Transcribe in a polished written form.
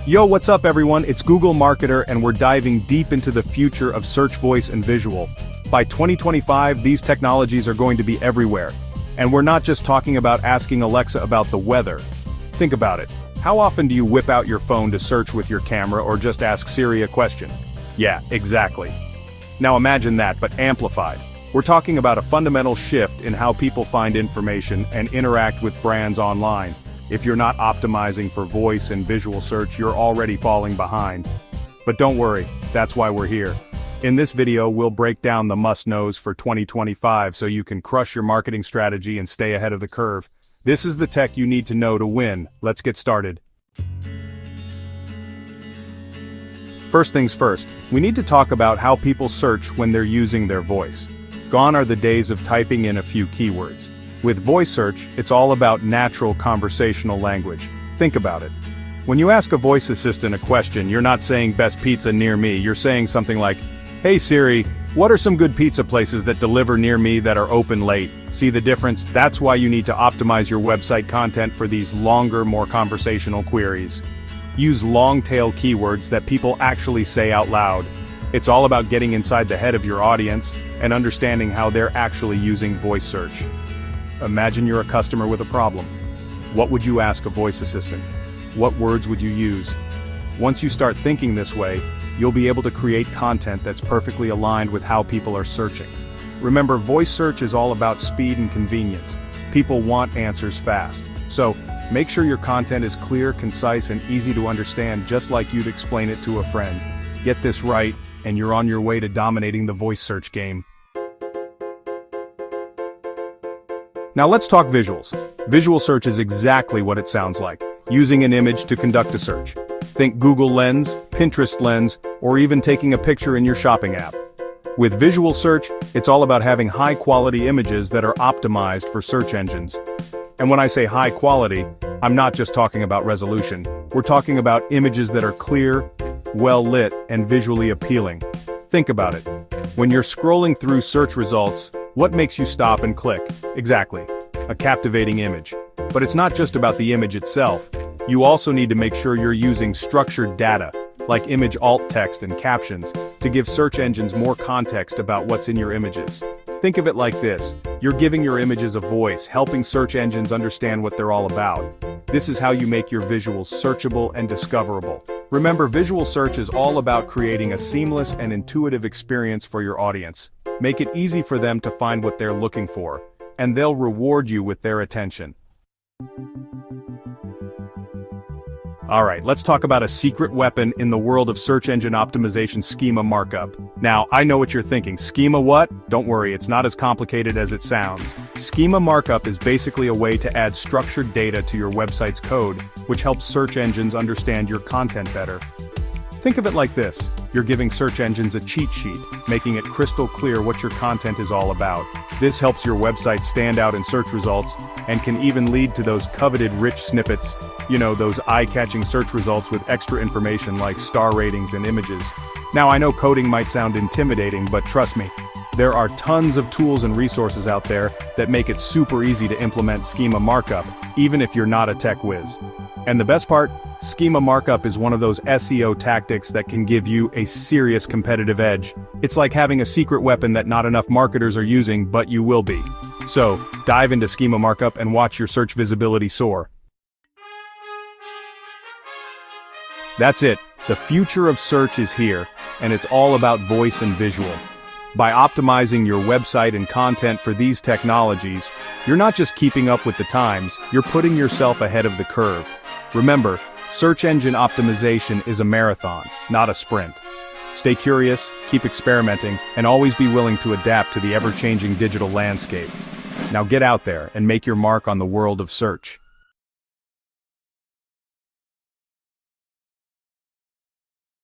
Yo, what's up everyone? It's Google Marketer and we're diving deep into the future of search voice and visual. By 2025, these technologies are going to be everywhere. And we're not just talking about asking Alexa about the weather. Think about it. How often do you whip out your phone to search with your camera or just ask Siri a question? Yeah, exactly. Now imagine that, but amplified. We're talking about a fundamental shift in how people find information and interact with brands online. If you're not optimizing for voice and visual search, you're already falling behind. But don't worry, that's why we're here. In this video, we'll break down the must-knows for 2025 so you can crush your marketing strategy and stay ahead of the curve. This is the tech you need to know to win. Let's get started. First things first, we need to talk about how people search when they're using their voice. Gone are the days of typing in a few keywords. With voice search, it's all about natural conversational language. Think about it. When you ask a voice assistant a question, you're not saying best pizza near me, you're saying something like, "Hey Siri, what are some good pizza places that deliver near me that are open late?" See the difference? That's why you need to optimize your website content for these longer, more conversational queries. Use long-tail keywords that people actually say out loud. It's all about getting inside the head of your audience and understanding how they're actually using voice search. Imagine you're a customer with a problem. What would you ask a voice assistant? What words would you use? Once you start thinking this way, you'll be able to create content that's perfectly aligned with how people are searching. Remember, voice search is all about speed and convenience. People want answers fast. So, make sure your content is clear, concise, and easy to understand, just like you'd explain it to a friend. Get this right, and you're on your way to dominating the voice search game. Now let's talk visuals. Visual search is exactly what it sounds like, using an image to conduct a search. Think Google Lens, Pinterest Lens, or even taking a picture in your shopping app. With visual search, it's all about having high-quality images that are optimized for search engines. And when I say high quality, I'm not just talking about resolution. We're talking about images that are clear, well-lit, and visually appealing. Think about it. When you're scrolling through search results, what makes you stop and click? Exactly. A captivating image. But it's not just about the image itself. You also need to make sure you're using structured data, like image alt text and captions, to give search engines more context about what's in your images. Think of it like this. You're giving your images a voice, helping search engines understand what they're all about. This is how you make your visuals searchable and discoverable. Remember, visual search is all about creating a seamless and intuitive experience for your audience. Make it easy for them to find what they're looking for, and they'll reward you with their attention. Alright, let's talk about a secret weapon in the world of search engine optimization: schema markup. Now, I know what you're thinking. Schema what? Don't worry, it's not as complicated as it sounds. Schema markup is basically a way to add structured data to your website's code, which helps search engines understand your content better. Think of it like this. You're giving search engines a cheat sheet, making it crystal clear what your content is all about. This helps your website stand out in search results, and can even lead to those coveted rich snippets. You know, those eye-catching search results with extra information like star ratings and images. Now I know coding might sound intimidating, but trust me, there are tons of tools and resources out there that make it super easy to implement schema markup, even if you're not a tech whiz. And the best part? Schema markup is one of those SEO tactics that can give you a serious competitive edge. It's like having a secret weapon that not enough marketers are using, but you will be. So, dive into schema markup and watch your search visibility soar. That's it. The future of search is here, and it's all about voice and visual. By optimizing your website and content for these technologies, you're not just keeping up with the times, you're putting yourself ahead of the curve. Remember, search engine optimization is a marathon, not a sprint. Stay curious, keep experimenting, and always be willing to adapt to the ever-changing digital landscape. Now get out there and make your mark on the world of search.